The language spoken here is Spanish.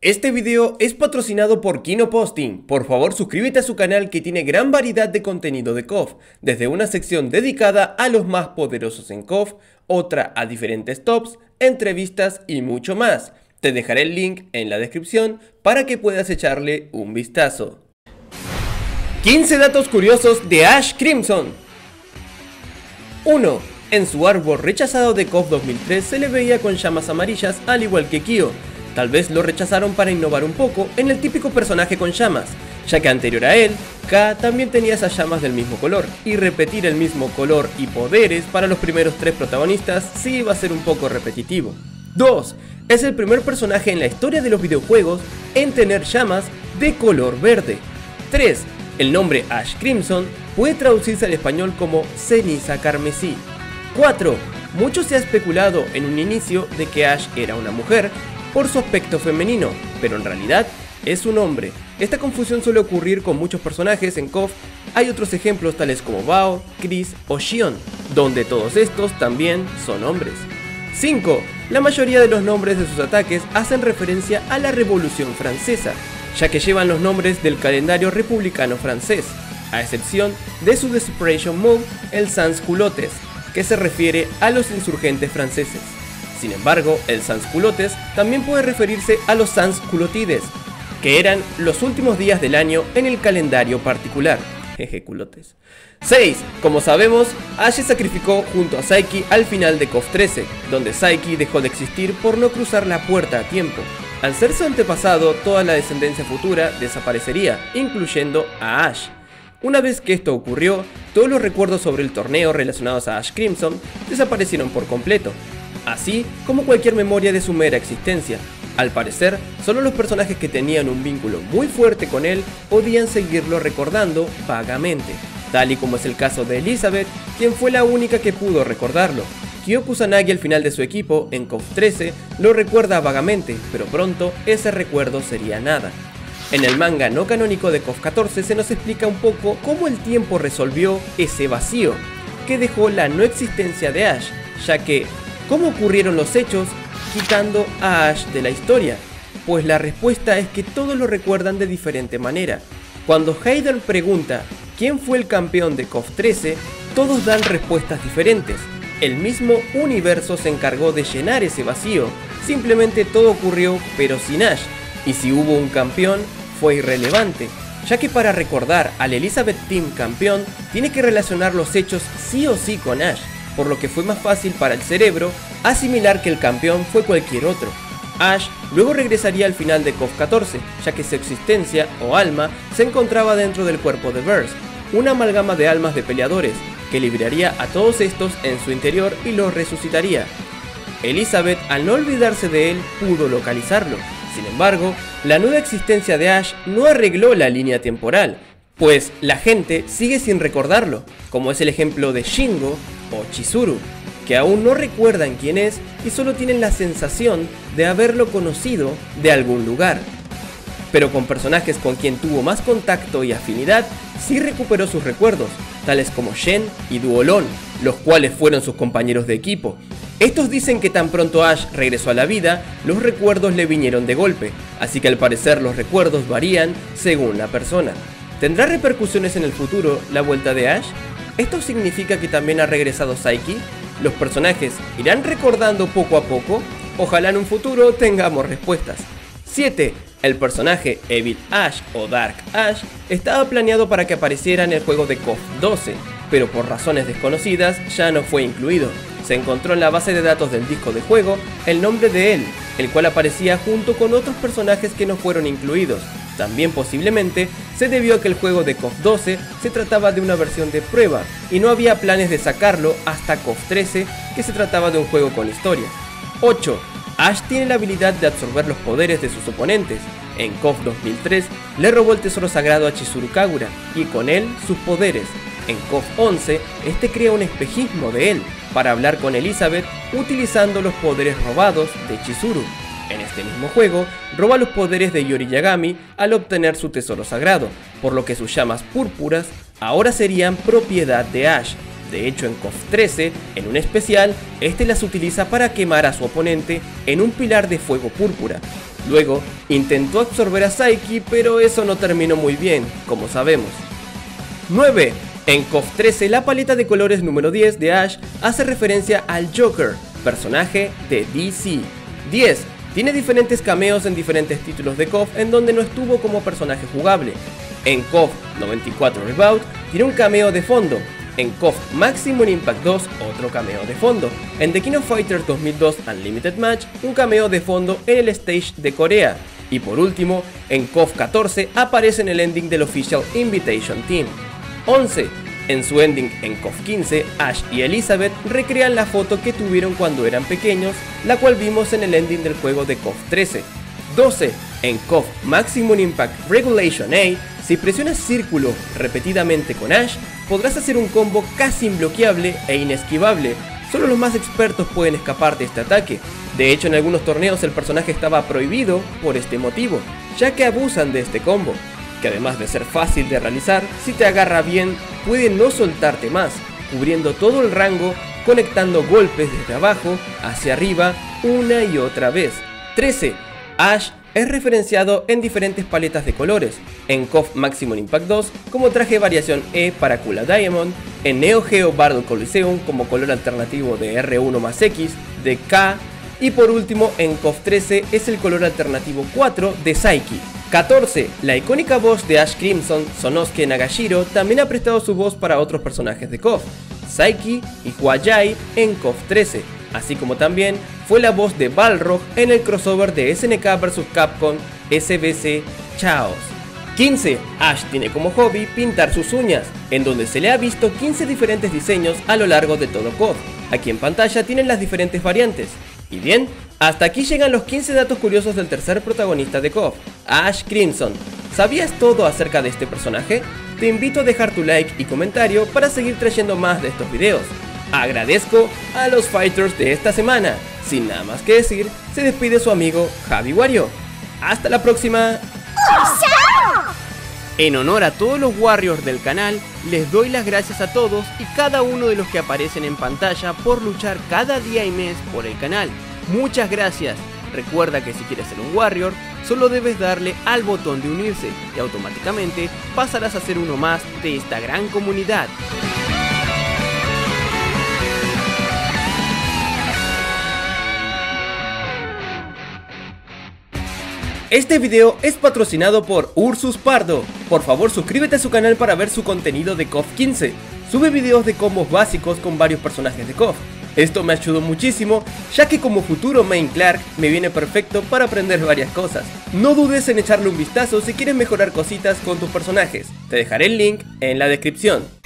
Este video es patrocinado por Kino Posting. Por favor, suscríbete a su canal que tiene gran variedad de contenido de KOF, desde una sección dedicada a los más poderosos en KOF, otra a diferentes tops, entrevistas y mucho más. Te dejaré el link en la descripción para que puedas echarle un vistazo. 15 datos curiosos de Ash Crimson. 1. En su árbol rechazado de KOF 2003 se le veía con llamas amarillas al igual que Kyo. Tal vez lo rechazaron para innovar un poco en el típico personaje con llamas, ya que anterior a él, K también tenía esas llamas del mismo color, y repetir el mismo color y poderes para los primeros 3 protagonistas sí iba a ser un poco repetitivo. 2. Es el primer personaje en la historia de los videojuegos en tener llamas de color verde. 3. El nombre Ash Crimson puede traducirse al español como ceniza carmesí. 4. Mucho se ha especulado en un inicio de que Ash era una mujer por su aspecto femenino, pero en realidad es un hombre. Esta confusión suele ocurrir con muchos personajes en KOF. Hay otros ejemplos tales como Bao, Chris o Xion, donde todos estos también son hombres. 5. La mayoría de los nombres de sus ataques hacen referencia a la Revolución Francesa, ya que llevan los nombres del calendario republicano francés, a excepción de su Desperation Move, el Sans-Culottes, que se refiere a los insurgentes franceses. Sin embargo, el Sans-Culottes también puede referirse a los Sans-Culotides, que eran los últimos días del año en el calendario particular. Jeje, culotes. 6. Como sabemos, Ash se sacrificó junto a Saiki al final de KOF 13, donde Saiki dejó de existir por no cruzar la puerta a tiempo. Al ser su antepasado, toda la descendencia futura desaparecería, incluyendo a Ash. Una vez que esto ocurrió, todos los recuerdos sobre el torneo relacionados a Ash Crimson desaparecieron por completo, así como cualquier memoria de su mera existencia. Al parecer, solo los personajes que tenían un vínculo muy fuerte con él podían seguirlo recordando vagamente, tal y como es el caso de Elizabeth, quien fue la única que pudo recordarlo. Kyo Kusanagi al final de su equipo, en KOF 13, lo recuerda vagamente, pero pronto ese recuerdo sería nada. En el manga no canónico de KOF 14 se nos explica un poco cómo el tiempo resolvió ese vacío que dejó la no existencia de Ash, ya que ¿cómo ocurrieron los hechos quitando a Ash de la historia? Pues la respuesta es que todos lo recuerdan de diferente manera. Cuando Hayden pregunta ¿quién fue el campeón de KOF 13? Todos dan respuestas diferentes. El mismo universo se encargó de llenar ese vacío, simplemente todo ocurrió pero sin Ash, y si hubo un campeón fue irrelevante, ya que para recordar al Elizabeth Team campeón tiene que relacionar los hechos sí o sí con Ash, por lo que fue más fácil para el cerebro asimilar que el campeón fue cualquier otro. Ash luego regresaría al final de KOF 14, ya que su existencia o alma se encontraba dentro del cuerpo de Verse, una amalgama de almas de peleadores, que liberaría a todos estos en su interior y los resucitaría. Elizabeth, al no olvidarse de él, pudo localizarlo. Sin embargo, la nueva existencia de Ash no arregló la línea temporal, pues la gente sigue sin recordarlo, como es el ejemplo de Shingo o Chizuru, que aún no recuerdan quién es y solo tienen la sensación de haberlo conocido de algún lugar. Pero con personajes con quien tuvo más contacto y afinidad, sí recuperó sus recuerdos, tales como Shen y Duolon, los cuales fueron sus compañeros de equipo. Estos dicen que tan pronto Ash regresó a la vida, los recuerdos le vinieron de golpe, así que al parecer los recuerdos varían según la persona. ¿Tendrá repercusiones en el futuro la vuelta de Ash? ¿Esto significa que también ha regresado Saiki? ¿Los personajes irán recordando poco a poco? Ojalá en un futuro tengamos respuestas. 7. El personaje Evil Ash o Dark Ash estaba planeado para que apareciera en el juego de KOF 12, pero por razones desconocidas ya no fue incluido. Se encontró en la base de datos del disco de juego el nombre de él, el cual aparecía junto con otros personajes que no fueron incluidos. También posiblemente se debió a que el juego de KOF 12 se trataba de una versión de prueba y no había planes de sacarlo hasta KOF 13, que se trataba de un juego con historia. 8. Ash tiene la habilidad de absorber los poderes de sus oponentes. En KOF 2003 le robó el tesoro sagrado a Chizuru Kagura y con él sus poderes. En KOF 11 este crea un espejismo de él para hablar con Elizabeth utilizando los poderes robados de Chizuru. En este mismo juego, roba los poderes de Yori Yagami al obtener su tesoro sagrado, por lo que sus llamas púrpuras ahora serían propiedad de Ash. De hecho, en KOF 13, en un especial, este las utiliza para quemar a su oponente en un pilar de fuego púrpura. Luego, intentó absorber a Saiki, pero eso no terminó muy bien, como sabemos. 9. En KOF 13, la paleta de colores número 10 de Ash hace referencia al Joker, personaje de DC. 10. Tiene diferentes cameos en diferentes títulos de KOF en donde no estuvo como personaje jugable. En KOF 94 Reboot tiene un cameo de fondo. En KOF Maximum Impact 2 otro cameo de fondo. En The King of Fighters 2002 Unlimited Match un cameo de fondo en el stage de Corea. Y por último, en KOF 14 aparece en el ending del Official Invitation Team. 11. En su ending en KOF 15, Ash y Elizabeth recrean la foto que tuvieron cuando eran pequeños, la cual vimos en el ending del juego de KOF 13. 12. En KOF Maximum Impact Regulation A, si presionas círculo repetidamente con Ash, podrás hacer un combo casi imbloqueable e inesquivable. Solo los más expertos pueden escapar de este ataque. De hecho, en algunos torneos el personaje estaba prohibido por este motivo, ya que abusan de este combo, que además de ser fácil de realizar, si te agarra bien, puede no soltarte más, cubriendo todo el rango, conectando golpes desde abajo hacia arriba una y otra vez. 13. Ash es referenciado en diferentes paletas de colores, en KOF Maximum Impact 2 como traje variación E para Kula Diamond, en Neo Geo Battle Coliseum como color alternativo de R1 más X, de K, y por último en KOF 13 es el color alternativo 4 de Saiki. 14. La icónica voz de Ash Crimson, Sonosuke Nagashiro, también ha prestado su voz para otros personajes de KOF, Saiki y Huayai en KOF 13, así como también fue la voz de Balrog en el crossover de SNK vs Capcom SBC Chaos. 15. Ash tiene como hobby pintar sus uñas, en donde se le ha visto 15 diferentes diseños a lo largo de todo KOF. Aquí en pantalla tienen las diferentes variantes. Y bien, hasta aquí llegan los 15 datos curiosos del tercer protagonista de KOF, Ash Crimson. ¿Sabías todo acerca de este personaje? Te invito a dejar tu like y comentario para seguir trayendo más de estos videos. Agradezco a los fighters de esta semana. Sin nada más que decir, se despide su amigo Javi Wario. ¡Hasta la próxima! En honor a todos los Warriors del canal, les doy las gracias a todos y cada uno de los que aparecen en pantalla por luchar cada día y mes por el canal. Muchas gracias. Recuerda que si quieres ser un Warrior, solo debes darle al botón de unirse y automáticamente pasarás a ser uno más de esta gran comunidad. Este video es patrocinado por Ursus Pardo. Por favor suscríbete a su canal para ver su contenido de KOF 15. Sube videos de combos básicos con varios personajes de KOF. Esto me ayudó muchísimo, ya que como futuro main Clark me viene perfecto para aprender varias cosas. No dudes en echarle un vistazo si quieres mejorar cositas con tus personajes. Te dejaré el link en la descripción.